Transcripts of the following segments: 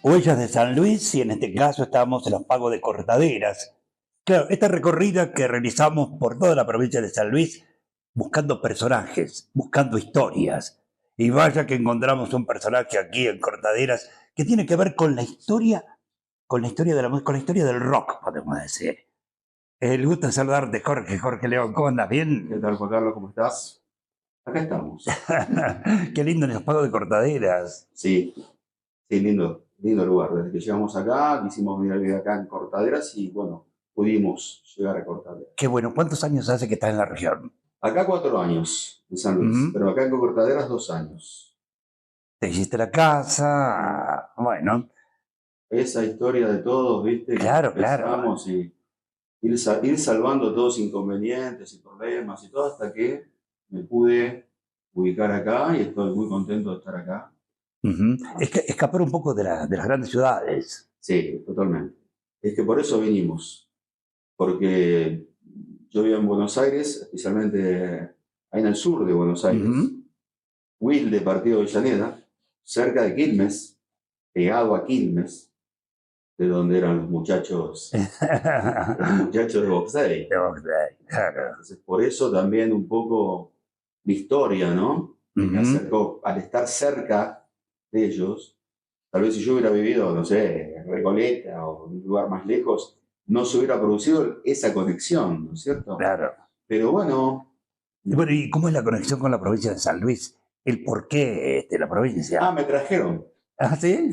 Huellas de San Luis y en este caso estamos en los pagos de Cortaderas. Claro, esta recorrida que realizamos por toda la provincia de San Luis buscando personajes, buscando historias. Y vaya que encontramos un personaje aquí en Cortaderas que tiene que ver con la historia de la música, con la historia del rock, podemos decir. El gusto de saludarte, Jorge León, ¿cómo andas? ¿Qué ¿Bien? tal, Juan Carlos? ¿Cómo estás? Acá estamos. Qué lindo en los pagos de Cortaderas. Sí, sí, lindo, lindo lugar. Desde que llegamos acá, quisimos venir a vivir acá en Cortaderas y bueno, pudimos llegar a Cortaderas. Qué bueno, ¿cuántos años hace que estás en la región? Acá 4 años en San Luis, ¿Mm? pero acá en Cortaderas 2 años. Te hiciste la casa, bueno, Esa historia de todos, viste, que claro, claro. empezamos y ir salvando todos los inconvenientes y problemas y todo hasta que me pude ubicar acá y estoy muy contento de estar acá. Ujú. Es que escapar un poco de las grandes ciudades. Sí, totalmente. Es que por eso vinimos. Porque yo vivo en Buenos Aires, especialmente ahí en el sur de Buenos Aires, Ujú. Wilde, partido de Avellaneda, cerca de Quilmes, pegado a Quilmes, de donde eran los muchachos de Boxey. De Oxnard, claro. Entonces, por eso también un poco mi historia, ¿no? Que me Ujú. acercó al estar cerca de ellos. Tal vez si yo hubiera vivido, no sé, en Recoleta o en un lugar más lejos, no se hubiera producido esa conexión, ¿no es cierto? Claro. Pero bueno, Y bueno, ¿y cómo es la conexión con la provincia de San Luis? ¿El por qué de la provincia? me trajeron, ¿Ah, sí?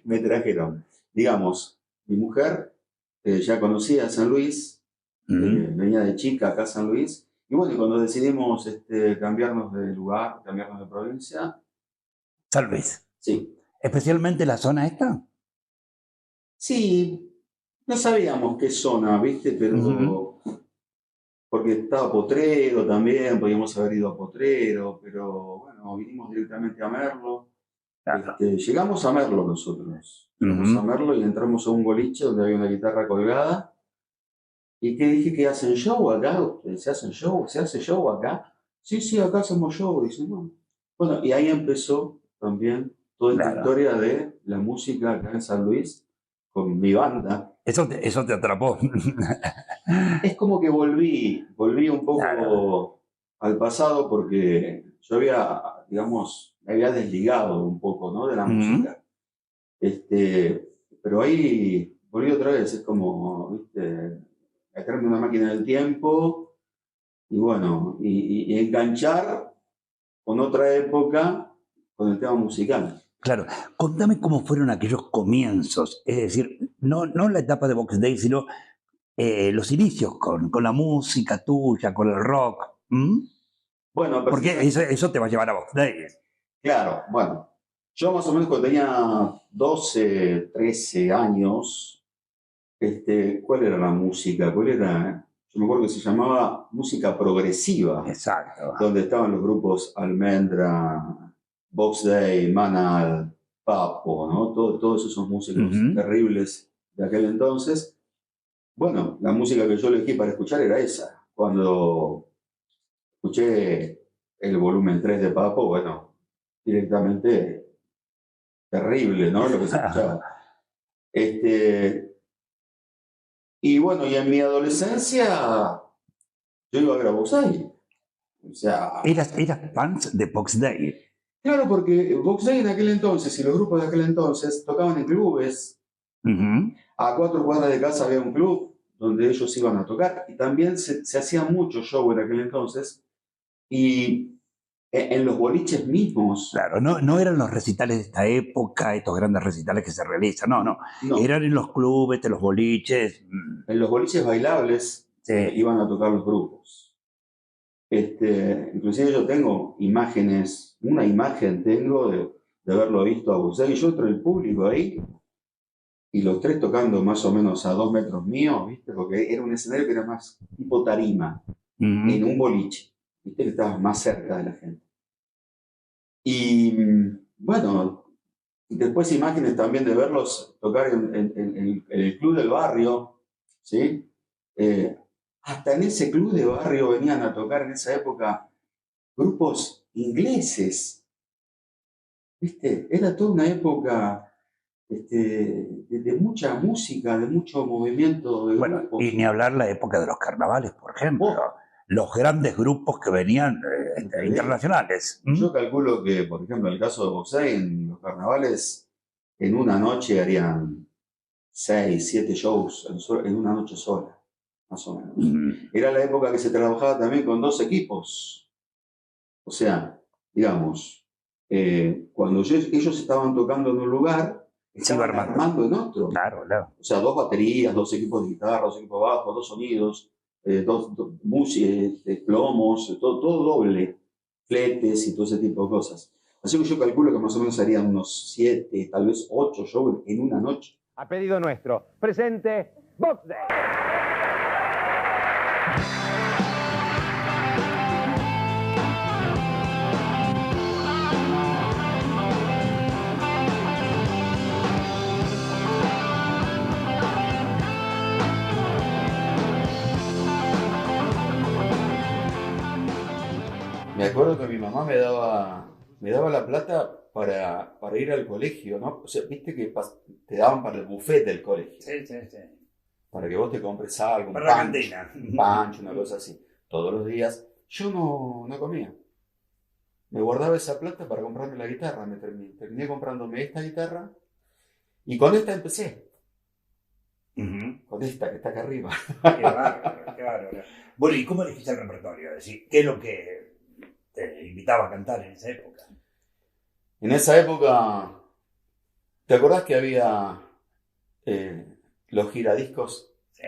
me trajeron. Digamos, mi mujer ya conocía a San Luis, Ujú. venía de chica acá a San Luis, y bueno, y cuando decidimos cambiarnos de lugar, cambiarnos de provincia, San Luis. sí, ¿Especialmente la zona esta? sí, no sabíamos qué zona, ¿viste? Ujú. Pero porque estaba Potrero también, podíamos haber ido a Potrero, pero bueno, vinimos directamente a Merlo. Claro. Llegamos a Merlo nosotros, llegamos a Ujú. Merlo y entramos a un boliche donde había una guitarra colgada. ¿Y qué dije que hacen show acá? ¿Se hacen show? ¿Se hace show acá? Sí, sí, acá hacemos show. Dicen, bueno. Bueno, y ahí empezó también toda esta Claro. historia de la música acá en San Luis con mi banda. Eso te atrapó. Es como que volví un Claro. poco al pasado porque yo había, digamos, me había desligado un poco, ¿no? De la Ujú. música. Este, pero ahí volví otra vez, es como, ¿viste? Meterme una máquina del tiempo y bueno, y enganchar con otra época con el tema musical. Claro, contame cómo fueron aquellos comienzos, es decir, no la etapa de Box Day, sino los inicios con la música tuya, con el rock. ¿M? Bueno, Porque precisamente, eso te va a llevar a Box Day. claro, bueno, yo más o menos cuando tenía 12 13 años, ¿cuál era la música? ¿Cuál era? Yo me acuerdo que se llamaba música progresiva, Exacto. donde estaban los grupos Almendra, Box Day, Manal, Papo, ¿no? Todos esos músicos Ujú. terribles de aquel entonces. Bueno, la música que yo elegí para escuchar era esa. Cuando escuché el volumen 3 de Papo, bueno, directamente terrible, ¿no? Lo que se escuchaba. Este, y bueno, y en mi adolescencia yo iba a ver a Box Day. O sea, Eras fans de Box Day. claro, porque Box Day en aquel entonces y los grupos de aquel entonces tocaban en clubes. Ujú. A 4 cuadras de casa había un club donde ellos iban a tocar y también se hacía mucho show en aquel entonces. Y en los boliches mismos, Claro, no eran los recitales de esta época, estos grandes recitales que se realizan, no. no, Eran en los clubes, de los boliches. en los boliches bailables Sí. iban a tocar los grupos. Inclusive yo tengo imágenes, una imagen tengo de haberlo visto a Bucay, y yo entre el público ahí, y los tres tocando más o menos a 2 metros míos, ¿viste? Porque era un escenario que era más tipo tarima, en Ujú. un boliche, ¿viste? Que estabas más cerca de la gente. Y bueno, después imágenes también de verlos tocar en el club del barrio, ¿sí? Eh, hasta en ese club de barrio venían a tocar en esa época grupos ingleses, ¿viste? Era toda una época. de mucha música, de mucho movimiento de Bueno, grupos. y ni hablar la época de los carnavales, por ejemplo. Oh. Los grandes grupos que venían internacionales. Yo calculo que, por ejemplo, en el caso de Boxey, en los carnavales, en una noche harían 6, 7 shows en una noche sola, más o menos. Era la época que se trabajaba también con 2 equipos. O sea, digamos, cuando ellos estaban tocando en un lugar, estaban armando en otro. Claro, claro. O sea, 2 baterías, 2 equipos de guitarra, 2 equipos de bajo, 2 sonidos, 2 músicos, plomos, todo doble, fletes y todo ese tipo de cosas. Así que yo calculo que más o menos harían unos 7, tal vez 8 shows en una noche. A pedido nuestro, presente Box Day. Me acuerdo que mi mamá me daba la plata para ir al colegio, ¿no? O sea, viste que te daban para el buffet del colegio. Sí, sí, sí. Para que vos te compres algo, un Para la pancho, cantina. un pancho, una cosa así. Todos los días. Yo no comía. Me guardaba esa plata para comprarme la guitarra. Terminé comprándome esta guitarra y con esta empecé. Con esta que está acá arriba. Qué bárbaro, qué bárbaro. Bueno, ¿y cómo elegiste el repertorio? Es decir, ¿qué es lo que te invitaba a cantar en esa época? En esa época, ¿te acordás que había los giradiscos? Sí,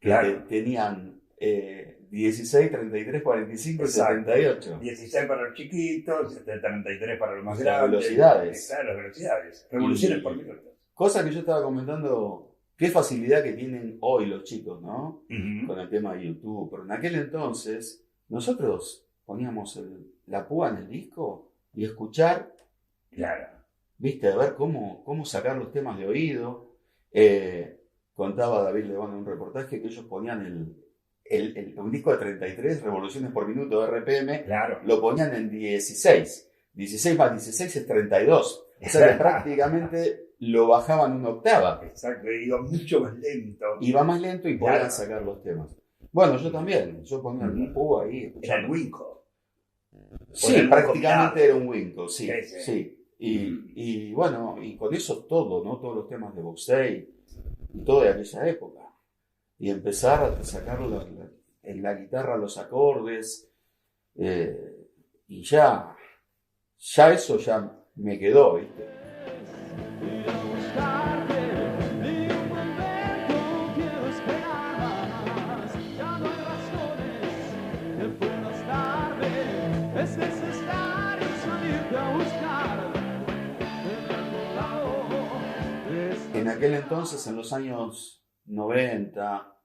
claro. Que tenían 16, 33, 45 y 78. 16 para los chiquitos, 33 para los más Las grandes. velocidades. Claro, las velocidades. Revoluciones por minuto. Cosa que yo estaba comentando, qué facilidad que tienen hoy los chicos, ¿no? Con el tema de YouTube. Pero en aquel entonces, nosotros poníamos la púa en el disco y escuchar, Claro. viste, a ver cómo sacar los temas de oído. Contaba David León en un reportaje que ellos ponían un disco de 33 revoluciones por minuto de RPM, Claro. lo ponían en 16. 16 más 16 es 32. O sea que prácticamente lo bajaban una octava. Exacto, iba mucho más lento. Iba más lento y podían Claro. sacar los temas. Bueno, yo también. Yo ponía el púa ahí. Era el Winco. Sí, prácticamente era un Winco, sí. Sí. Sí. Y bueno, y con eso todo, ¿no? Todos los temas de Boxey y todo de aquella época. Y empezar a sacar en la guitarra los acordes. Y ya eso ya me quedó, ¿viste? En aquel entonces, en los años 90,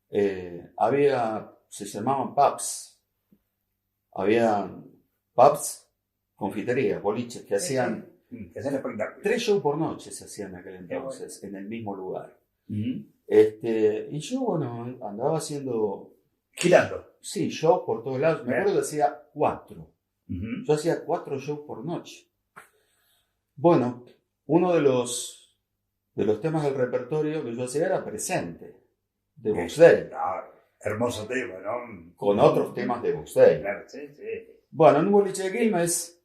se llamaban pubs. Había pubs, confiterías, boliches, que hacían Que hacían espectáculos. 3 shows por noche se hacían en aquel entonces, en el mismo lugar. Uh-huh. Y yo, bueno, andaba haciendo... Girando. Sí, shows por todos lados. Me acuerdo que hacía 4. Uh-huh. Yo hacía 4 shows por noche. Bueno, uno de los temas del repertorio que yo hacía era Presente, de Boxey. Claro, hermoso tema, ¿no? Con otros temas de Boxey. Claro, sí, sí. Bueno, en un boliche de Quilmes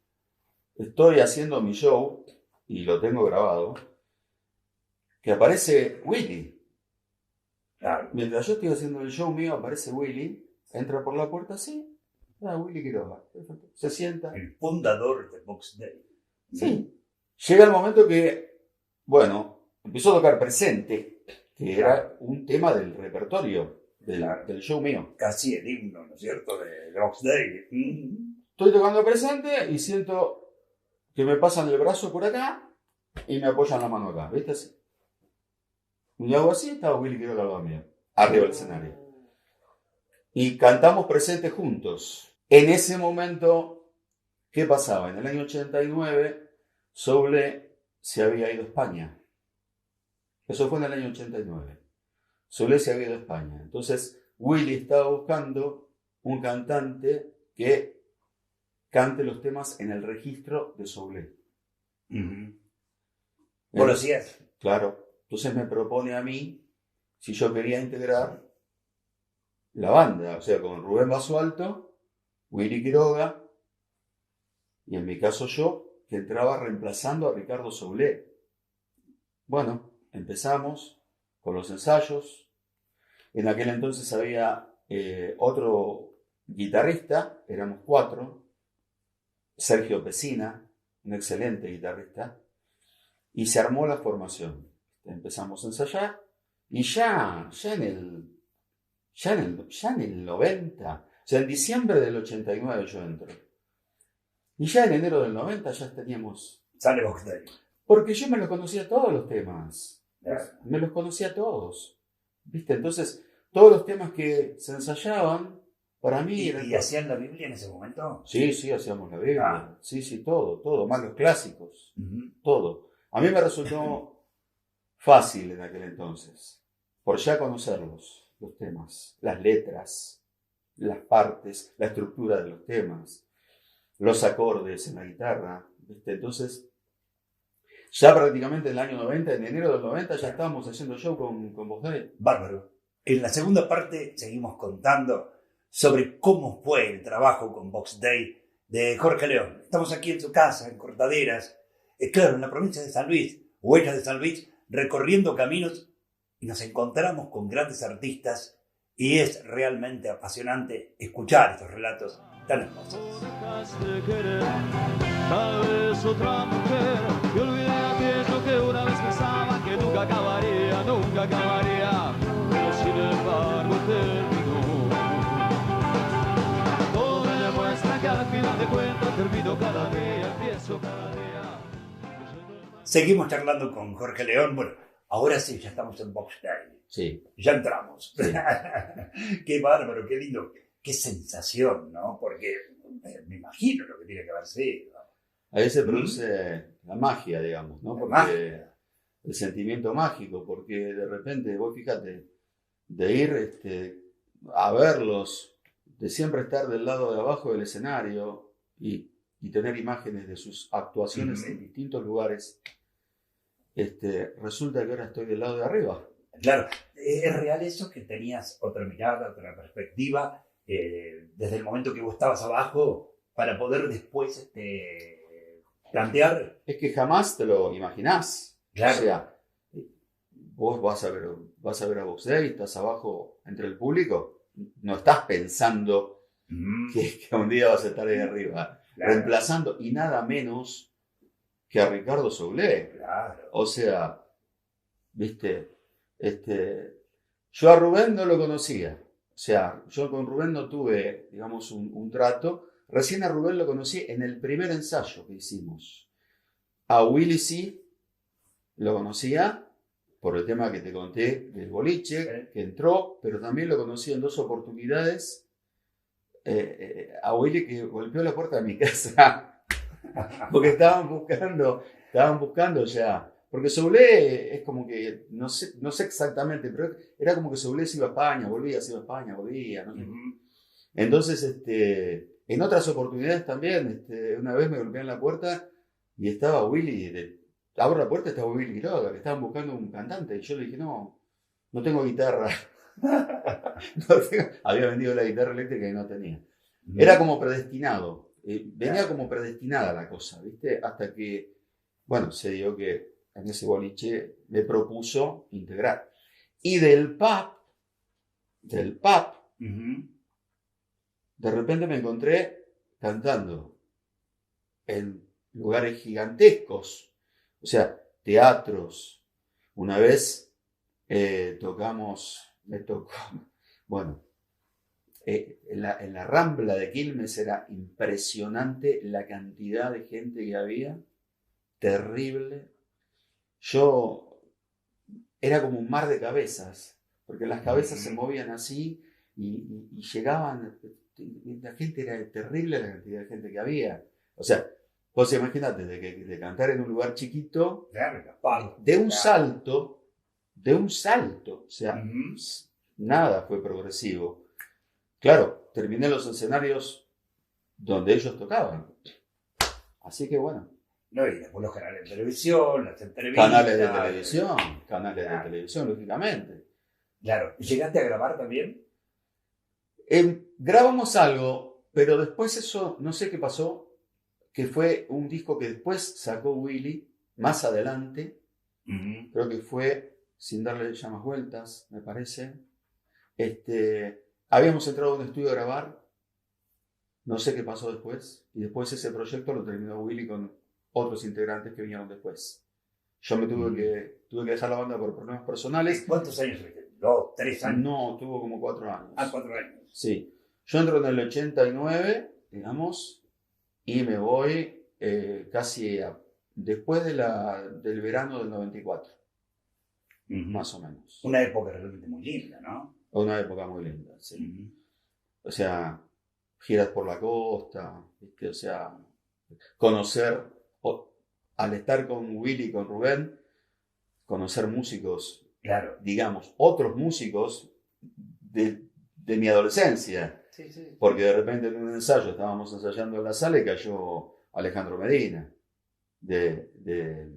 estoy haciendo mi show, y lo tengo grabado, que aparece Willy. Claro. Mientras yo estoy haciendo el show mío, aparece Willy, entra por la puerta así, Willy Quiroga, se sienta. El fundador de Box Day. Sí. Llega el momento que, bueno, empezó a tocar Presente, que era un tema del repertorio del show mío. Casi el himno, ¿no es cierto?, de Box Day. Estoy tocando Presente y siento que me pasan el brazo por acá y me apoyan la mano acá, ¿viste? Así. Y hago así, estaba Willy Quiroga al lado mío, arriba del escenario. Y cantamos Presente juntos. En ese momento, ¿qué pasaba? En el año 89, Soule se había ido a España. Eso fue en el año 89. Soule se había ido a España. Entonces, Willy estaba buscando un cantante que cante los temas en el registro de Soule. Uh-huh. ¿Vos lo hacías? Claro. Entonces me propone a mí si yo quería integrar la banda, o sea, con Rubén Basualto, Willy Quiroga, y en mi caso yo, que entraba reemplazando a Ricardo Soulé. Bueno, empezamos con los ensayos. En aquel entonces había otro guitarrista, éramos 4, Sergio Pesina, un excelente guitarrista, y se armó la formación. Empezamos a ensayar y ya en el 90, o sea, en diciembre del 89 yo entro. Y ya en enero del 90 ya teníamos... Sale Box Day. Porque yo me los conocía todos los temas. Claro. Me los conocía todos. ¿Viste? Entonces, todos los temas que se ensayaban, para mí... ¿Y hacían la Biblia en ese momento? Sí, hacíamos la Biblia. Sí, todo. Más los clásicos. Uh-huh. Todo. A mí me resultó fácil en aquel entonces. Por ya conocerlos, los temas, las letras, las partes, la estructura de los temas, los acordes en la guitarra. ¿Viste? Entonces, ya prácticamente en el año 90, en enero del 90, ya estábamos haciendo show con Box Day. Bárbaro. En la segunda parte seguimos contando sobre cómo fue el trabajo con Box Day de Jorge León. Estamos aquí en su casa, en Cortaderas, claro, en la provincia de San Luis, Huellas de San Luis, recorriendo caminos y nos encontramos con grandes artistas y es realmente apasionante escuchar estos relatos tan hermosos. Tal vez otra mujer, y olvidé aquello que una vez pensaba que nunca acabaría, pero sin embargo terminó. Todo me demuestra que al final de cuentas termino cada día, empiezo cada día. Seguimos charlando con Jorge León. Bueno, ahora sí, ya estamos en Box Day. Sí. Ya entramos. Sí. Qué bárbaro, qué lindo, qué sensación, ¿no? Porque me imagino lo que tiene que haber sido. Ahí se produce la magia, digamos, ¿no? Porque el sentimiento mágico, porque de repente, vos fíjate, de ir a verlos, de siempre estar del lado de abajo del escenario y tener imágenes de sus actuaciones en distintos lugares, resulta que ahora estoy del lado de arriba. Claro, ¿es real eso que tenías otra mirada, otra perspectiva, desde el momento que vos estabas abajo, para poder después plantear? Es que jamás te lo imaginás. Claro. O sea, vos vas a ver a Box Day, estás abajo entre el público, no estás pensando que un día vas a estar ahí arriba, Claro. reemplazando, y nada menos que a Ricardo Soulé. Claro. O sea, viste, yo a Rubén no lo conocía. O sea, yo con Rubén no tuve, digamos, un trato. Recién a Rubén lo conocí en el primer ensayo que hicimos. A Willy sí lo conocía por el tema que te conté del boliche, que entró, pero también lo conocí en 2 oportunidades. A Willy, que golpeó la puerta de mi casa porque estaban buscando, o sea, porque Soulé es como que, no sé exactamente, pero era como que Soulé se iba a España, volvía, no sé. Entonces, en otras oportunidades también, una vez me golpearon la puerta y estaba Willy, abro la puerta, estaba Willy Quiroga, que estaban buscando un cantante, y yo le dije, no tengo guitarra. Había vendido la guitarra eléctrica y no tenía. Era como predestinado, venía como predestinada la cosa, ¿viste? Hasta que, bueno, se dio que en ese boliche me propuso integrar. Y del pub, de repente me encontré cantando en lugares gigantescos, o sea, teatros. Una vez me tocó, bueno, en la Rambla de Quilmes era impresionante la cantidad de gente que había, terrible. Era como un mar de cabezas, porque las cabezas se movían así y llegaban, la gente era terrible la cantidad de gente que había. O sea, vos imagínate de cantar en un lugar chiquito, de un salto, o sea, nada fue progresivo. Claro, terminé los escenarios donde ellos tocaban. Así que bueno. No, y después los canales de televisión, las entrevistas. Canales de televisión, lógicamente. Claro. ¿Llegaste a grabar también? Grabamos algo, pero después eso, no sé qué pasó, que fue un disco que después sacó Willy, más adelante, creo que fue Sin darle ya más vueltas, me parece. Habíamos entrado a un estudio a grabar, no sé qué pasó después, y después ese proyecto lo terminó Willy con otros integrantes que vinieron después. Yo me tuve que dejar la banda por problemas personales. ¿Cuántos años tuviste? ¿2, 3 años? No, tuvo como 4 años. 4 años. Sí. Yo entro en el 89, digamos, y me voy casi después del verano del 94, más o menos. Una época realmente muy linda, ¿no? Una época muy linda, sí. O sea, giras por la costa, ¿viste? O sea, conocer, al estar con Willy y con Rubén, conocer músicos, claro, digamos, otros músicos de mi adolescencia. Sí, sí. Porque de repente en un ensayo estábamos ensayando en la sala y cayó Alejandro Medina, de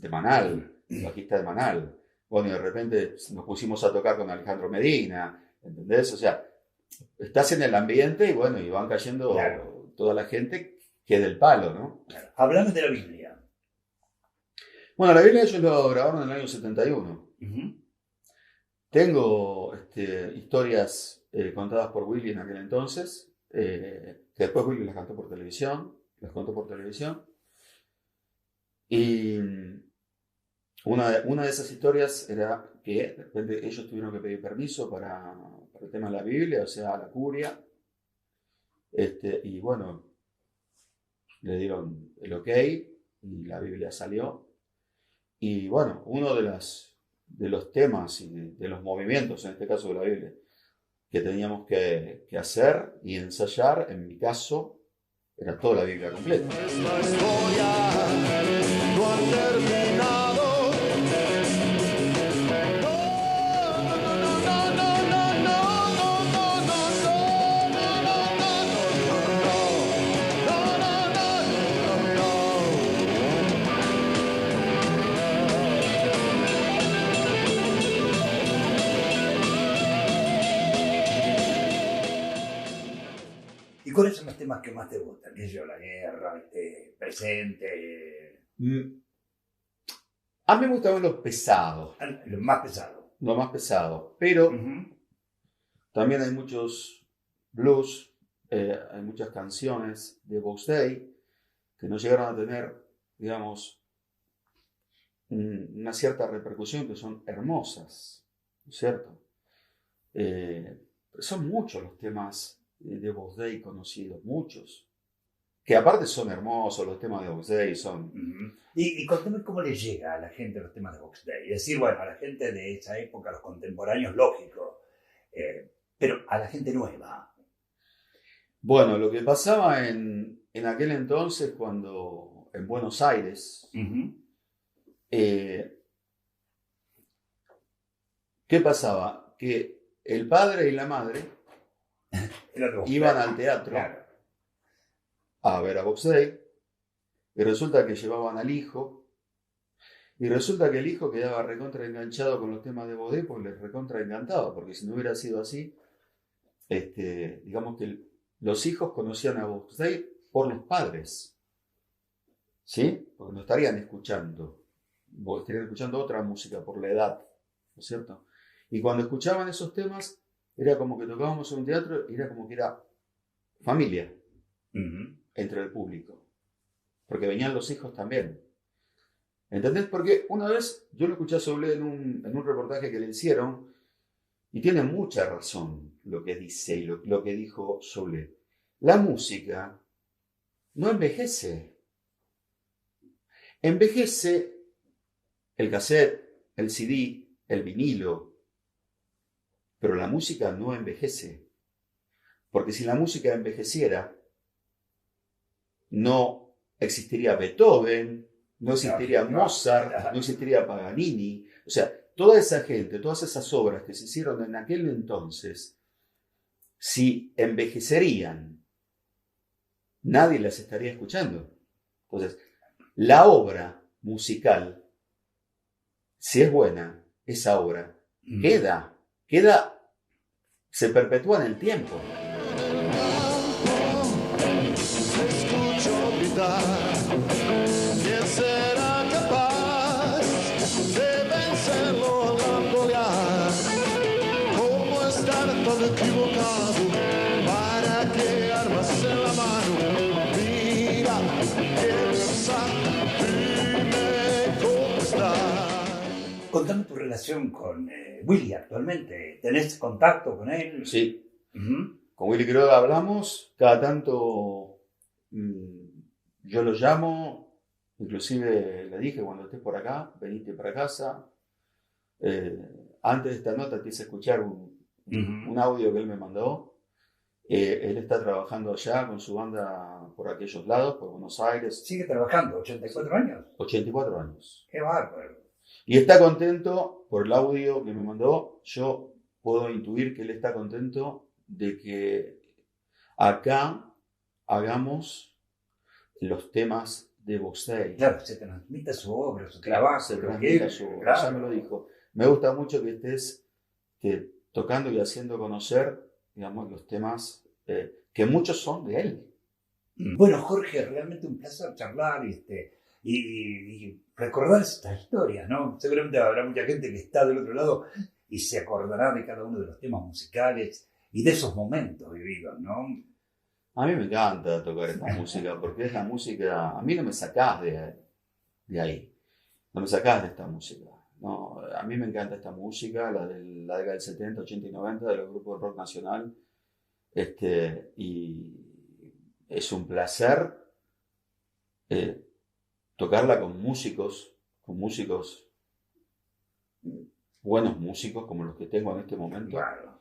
Manal, bajista de Manal. Bueno, y de repente nos pusimos a tocar con Alejandro Medina, ¿entendés? O sea, estás en el ambiente y bueno, y van cayendo toda la gente que es del palo, ¿no? Claro. Hablame de la Biblia. Bueno, la Biblia ellos lo grabaron en el año 71. Tengo historias contadas por Willy en aquel entonces, que después Willy las contó por televisión. Y una de esas historias era que de repente ellos tuvieron que pedir permiso para el tema de la Biblia, o sea, la curia. Y bueno, le dieron el ok y la Biblia salió. Y bueno, uno de los temas y de los movimientos, en este caso de la Biblia, que teníamos que hacer y ensayar, en mi caso, era toda la Biblia completa. Esta historia no ha terminado. ¿Cuáles son los temas que más te gustan? ¿Qué sé yo? La guerra, presente. A mí me gustaban los pesados. Lo más pesado. Lo más pesado. Pero también hay muchos blues, hay muchas canciones de Box Day que no llegaron a tener, digamos, una cierta repercusión, que son hermosas, ¿no es cierto? Son muchos los temas de Box Day conocidos, muchos, que aparte son hermosos. Los temas de Box Day son... Y contame cómo le llega a la gente los temas de Box Day. Es decir, bueno, a la gente de esa época, a los contemporáneos, lógico, pero a la gente nueva. Bueno, lo que pasaba en aquel entonces, cuando en Buenos Aires, ¿qué pasaba? Que el padre y la madre iban al teatro a ver a Box Day, y resulta que llevaban al hijo, y resulta que el hijo quedaba recontra enganchado con los temas de Box Day, porque les recontra encantaba, porque si no hubiera sido así, digamos que los hijos conocían a Box Day por los padres, ¿sí? Porque no estarían escuchando otra música por la edad, ¿no es cierto? Y cuando escuchaban esos temas, era como que tocábamos en un teatro y era como que era familia entre el público. Porque venían los hijos también. ¿Entendés? Porque una vez yo lo escuché a Soule en un reportaje que le hicieron, y tiene mucha razón lo que dice y lo que dijo Soule. La música no envejece. Envejece el cassette, el CD, el vinilo. Pero la música no envejece. Porque si la música envejeciera, no existiría Beethoven, no existiría Mozart, no existiría Paganini. O sea, toda esa gente, todas esas obras que se hicieron en aquel entonces, si envejecerían, nadie las estaría escuchando. Entonces, la obra musical, si es buena, esa obra queda, se perpetúa en el tiempo. Escucho gritar, ¿quién será capaz de vencerlo al golear? ¿Cómo estar tan equivocado? ¿Para qué armas en la mano? Mira, piensa, dime cómo está. Contame tu relación con Willy actualmente. ¿Tenés contacto con él? Sí. Ujú. Con Willy Quiroga hablamos, cada tanto yo lo llamo, inclusive le dije, cuando estés por acá, venite para casa. Antes de esta nota te hice escuchar un audio que él me mandó. Él está trabajando allá con su banda por aquellos lados, por Buenos Aires. Sigue trabajando, 84 años. 84 años. Qué bárbaro. Y está contento por el audio que me mandó. Yo puedo intuir que él está contento de que acá hagamos los temas de Box Day. Claro, se transmite su obra, su trabajo. Se lo transmite que- su obra, claro. ya me lo dijo. Me gusta mucho que estés tocando y haciendo conocer, digamos, los temas que muchos son de él. Bueno, Jorge, realmente un placer charlar y recordar estas historias, ¿no? Seguramente habrá mucha gente que está del otro lado y se acordará de cada uno de los temas musicales y de esos momentos vividos, ¿no? A mí me encanta tocar esta música porque es la música, a mí no me sacás de ahí, no me sacás de esta música. No, a mí me encanta esta música, la de la década del 70, 80 y 90 de los grupos de rock nacional. Y es un placer tocarla con músicos, buenos músicos como los que tengo en este momento. Claro.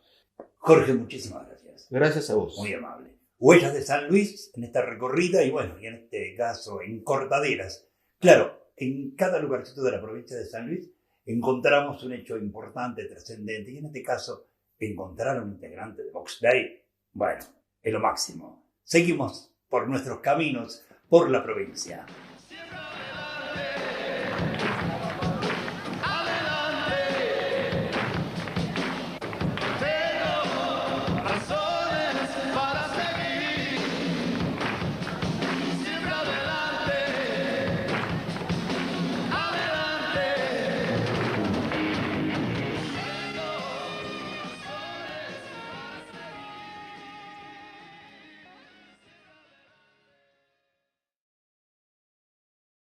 Jorge, muchísimas gracias. Gracias a vos. Muy amable. Huellas de San Luis en esta recorrida y bueno, y en este caso en Cortaderas. Claro, en cada lugarcito de la provincia de San Luis encontramos un hecho importante, trascendente, y en este caso encontrar a un integrante de Box Day, bueno, es lo máximo. Seguimos por nuestros caminos por la provincia.